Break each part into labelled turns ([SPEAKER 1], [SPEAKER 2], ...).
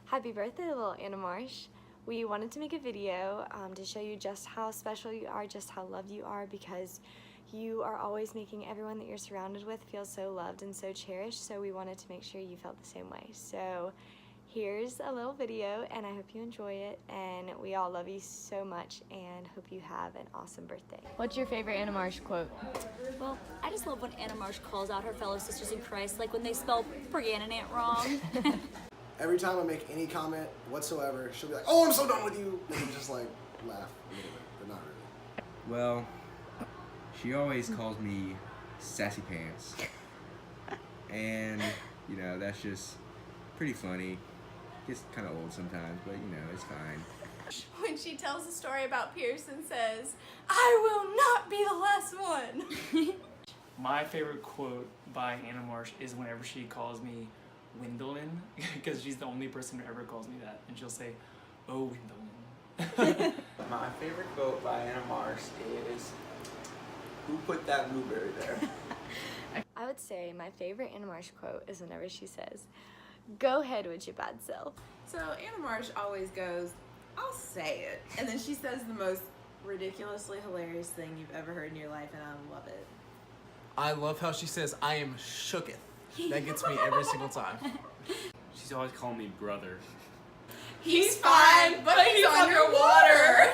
[SPEAKER 1] Happy birthday, Lil Anna Marsh. We wanted to make a video to show you just how special you are, just how loved you are, because you are always making everyone that you're surrounded with feel so loved and so cherished, so we wanted to make sure you felt the same way. So here's a little video, and I hope you enjoy it, and we all love you so much and hope you have an awesome birthday. What's your favorite Anna Marsh quote?
[SPEAKER 2] Well, I just love when Anna Marsh calls out her fellow sisters in Christ, like when they spell Brianna wrong.
[SPEAKER 3] Every time I make any comment whatsoever, she'll be like, "Oh, I'm so done with you," and we just like laugh a little bit, but not really.
[SPEAKER 4] Well, she always calls me sassy pants, and you know, that's just pretty funny. Gets kind of old sometimes, but you know, it's fine.
[SPEAKER 5] When she tells a story about Pierce and says, "I will not be the last one."
[SPEAKER 6] My favorite quote by Anna Marsh is whenever she calls me Windolin, because she's the only person who ever calls me that, and she'll say, "Oh, Windolin."
[SPEAKER 7] My favorite quote by Anna Marsh is, "Who put that blueberry there?"
[SPEAKER 1] I would say my favorite Anna Marsh quote is whenever she says, "Go ahead with your bad self."
[SPEAKER 5] So Anna Marsh always goes, "I'll say it," and then she says the most ridiculously hilarious thing you've ever heard in your life, and I love it.
[SPEAKER 8] I love how she says, "I am shooketh." That gets me every single time.
[SPEAKER 9] She's always calling me brother.
[SPEAKER 5] He's fine, but he's underwater.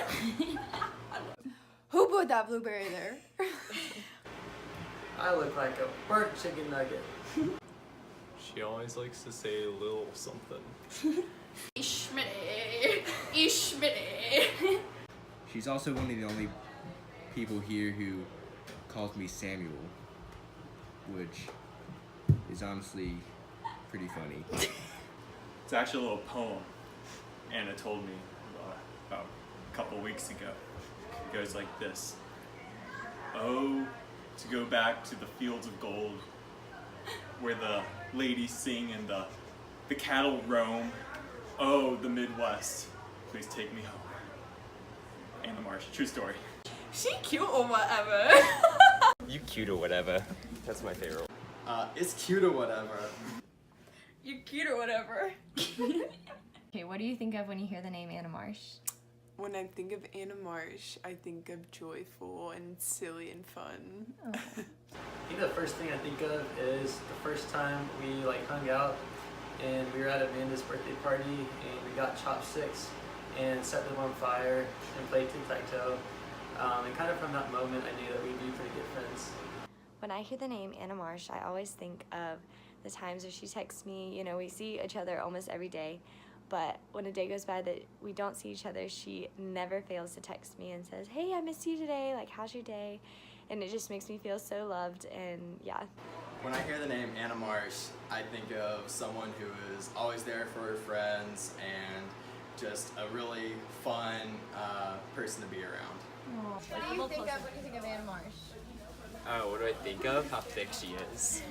[SPEAKER 5] Who put that blueberry there?
[SPEAKER 7] I look like a burnt chicken nugget.
[SPEAKER 10] She always likes to say a little something.
[SPEAKER 5] Ishmitty, Ishmitty.
[SPEAKER 4] She's also one of the only people here who calls me Samuel, which is honestly pretty funny.
[SPEAKER 9] It's actually a little poem Anna told me about a couple weeks ago. It goes like this. Oh, to go back to the fields of gold, where the ladies sing and the cattle roam. Oh, the Midwest, please take me home. Anna Marsh, true story.
[SPEAKER 5] She cute or whatever.
[SPEAKER 10] You cute or whatever. That's my favorite.
[SPEAKER 7] It's cute or whatever.
[SPEAKER 5] You cute or whatever.
[SPEAKER 1] Okay, what do you think of when you hear the name Anna Marsh?
[SPEAKER 11] When I think of Anna Marsh, I think of joyful and silly and fun.
[SPEAKER 1] Oh.
[SPEAKER 7] I think the first thing I think of is the first time we hung out and we were at Amanda's birthday party and we got chopsticks and set them on fire and played tic-tac-toe. And kind of from that moment I knew that we'd be pretty good friends.
[SPEAKER 1] When I hear the name Anna Marsh, I always think of the times where she texts me. You know, we see each other almost every day, but when a day goes by that we don't see each other, she never fails to text me and says, "Hey, I missed you today, like, how's your day?" And it just makes me feel so loved, and yeah.
[SPEAKER 12] When I hear the name Anna Marsh, I think of someone who is always there for her friends and just a really fun person to be around.
[SPEAKER 1] What do you think of when you think of Anna Marsh?
[SPEAKER 10] What do I think of? How thick she is.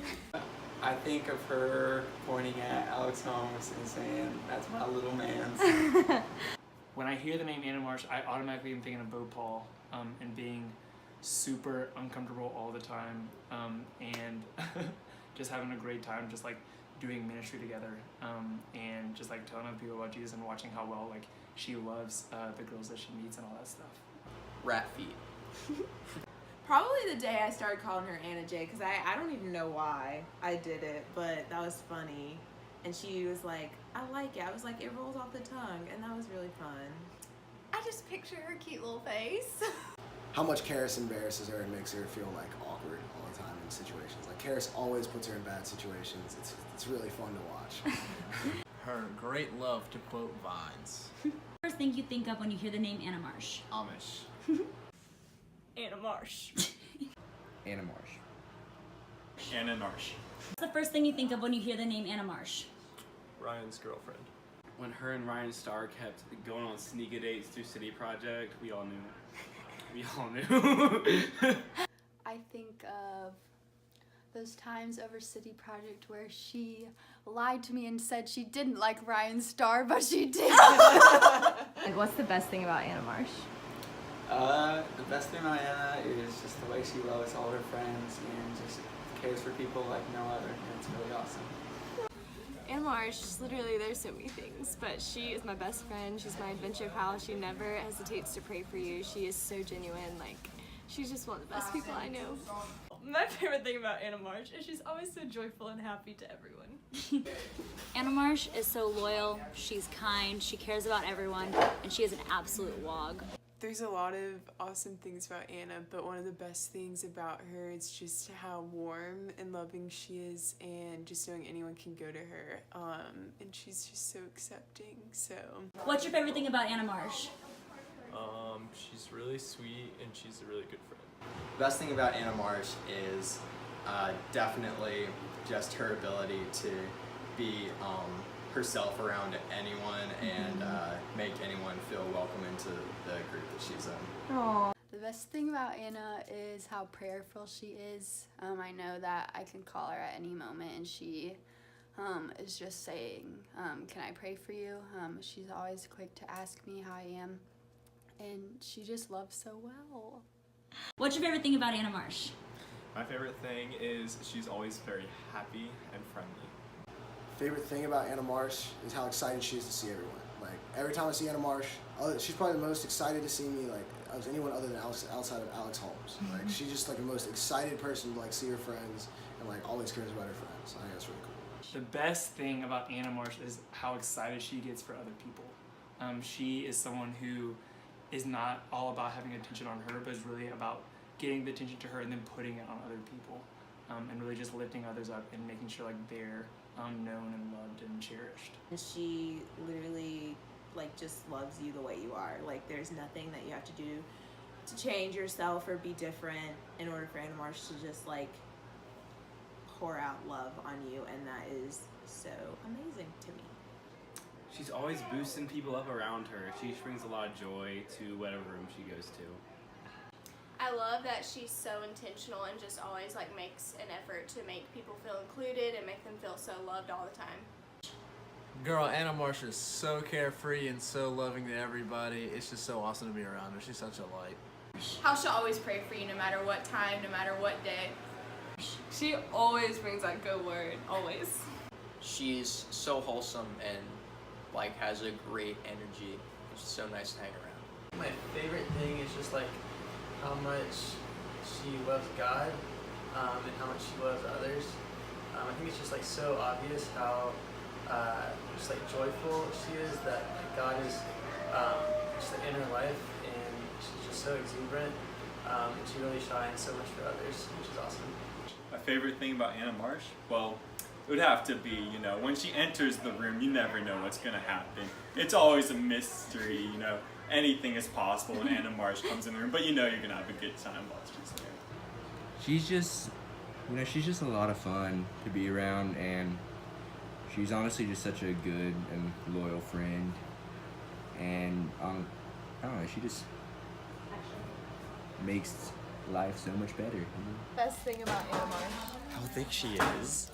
[SPEAKER 7] I think of her pointing at Alex Holmes and saying, "That's my little man."
[SPEAKER 6] When I hear the name Anna Marsh, I automatically am thinking of Bhopal and being super uncomfortable all the time, and just having a great time, just like doing ministry together, and just like telling other people about Jesus and watching how well like she loves the girls that she meets and all that stuff.
[SPEAKER 12] Rat feet.
[SPEAKER 5] Probably the day I started calling her Anna J, because I don't even know why I did it, but that was funny. And she was like, "I like it." I was like, "It rolls off the tongue," and that was really fun. I just picture her cute little face.
[SPEAKER 3] How much Karis embarrasses her and makes her feel like awkward all the time in situations. Like Karis always puts her in bad situations. It's really fun to watch.
[SPEAKER 8] Her great love to quote Vines.
[SPEAKER 2] First thing you think of when you hear the name Anna Marsh?
[SPEAKER 8] Amish.
[SPEAKER 5] Anna Marsh.
[SPEAKER 4] Anna Marsh.
[SPEAKER 9] Anna Marsh.
[SPEAKER 2] What's the first thing you think of when you hear the name Anna Marsh?
[SPEAKER 10] Ryan's girlfriend.
[SPEAKER 9] When her and Ryan Starr kept going on sneaker dates through City Project, we all knew. We all knew.
[SPEAKER 13] I think of those times over City Project where she lied to me and said she didn't like Ryan Starr, but she did.
[SPEAKER 1] Like, what's the best thing about Anna Marsh?
[SPEAKER 7] The best thing about Anna is just the way she loves all her friends and just cares for people like no other, and it's really awesome.
[SPEAKER 1] Anna Marsh, literally there's so many things, but she is my best friend. She's my adventure pal. She never hesitates to pray for you. She is so genuine. Like, she's just one of the best people I know.
[SPEAKER 14] My favorite thing about Anna Marsh is she's always so joyful and happy to everyone.
[SPEAKER 2] Anna Marsh is so loyal, she's kind, she cares about everyone, and she is an absolute wog.
[SPEAKER 11] There's a lot of awesome things about Anna, but one of the best things about her is just how warm and loving she is, and just knowing anyone can go to her. And she's just so accepting, so.
[SPEAKER 2] What's your favorite thing about Anna Marsh?
[SPEAKER 10] She's really sweet and she's a really good friend.
[SPEAKER 12] The best thing about Anna Marsh is definitely just her ability to be herself around anyone and make anyone feel welcome into the group that she's in.
[SPEAKER 13] Aww. The best thing about Anna is how prayerful she is. I know that I can call her at any moment and she is just saying, can I pray for you? She's always quick to ask me how I am, and she just loves so well.
[SPEAKER 2] What's your favorite thing about Anna Marsh?
[SPEAKER 10] My favorite thing is she's always very happy and friendly.
[SPEAKER 3] Favorite thing about Anna Marsh is how excited she is to see everyone. Like, every time I see Anna Marsh, she's probably the most excited to see me, like, as anyone other than outside of Alex Holmes. Like, she's just, like, the most excited person to, like, see her friends and, like, always cares about her friends. I think that's really cool.
[SPEAKER 6] The best thing about Anna Marsh is how excited she gets for other people. She is someone who is not all about having attention on her, but is really about getting the attention to her and then putting it on other people, and really just lifting others up and making sure like they're known and loved and cherished.
[SPEAKER 5] And she literally like just loves you the way you are. Like, there's nothing that you have to do to change yourself or be different in order for Anna Marsh to just like pour out love on you, and that is so amazing to me.
[SPEAKER 15] She's always boosting people up around her. She brings a lot of joy to whatever room she goes to.
[SPEAKER 16] I love that she's so intentional and just always like makes an effort to make people feel included and make them feel so loved all the time.
[SPEAKER 8] Girl, Anna Marsh is so carefree and so loving to everybody. It's just so awesome to be around her. She's such a light.
[SPEAKER 16] How she'll always pray for you no matter what time, no matter what day.
[SPEAKER 14] She always brings that good word, always.
[SPEAKER 17] She's so wholesome and like has a great energy. It's just so nice to hang around.
[SPEAKER 7] My favorite thing is just like how much she loves God and how much she loves others. I think it's just like so obvious how just like joyful she is, that like, God is just like, in her life, and she's just so exuberant, and she really shines so much for others, which is awesome.
[SPEAKER 9] My favorite thing about Anna Marsh? Well, it would have to be, you know, when she enters the room, you never know what's going to happen. It's always a mystery, you know. Anything is possible when Anna Marsh comes in the room, but you know you're going to have a good time while she's there.
[SPEAKER 4] She's just, you know, she's just a lot of fun to be around, and she's honestly just such a good and loyal friend. And, I don't know, she just makes life so much better. You know?
[SPEAKER 14] Best thing about Anna Marsh.
[SPEAKER 18] How thick she is.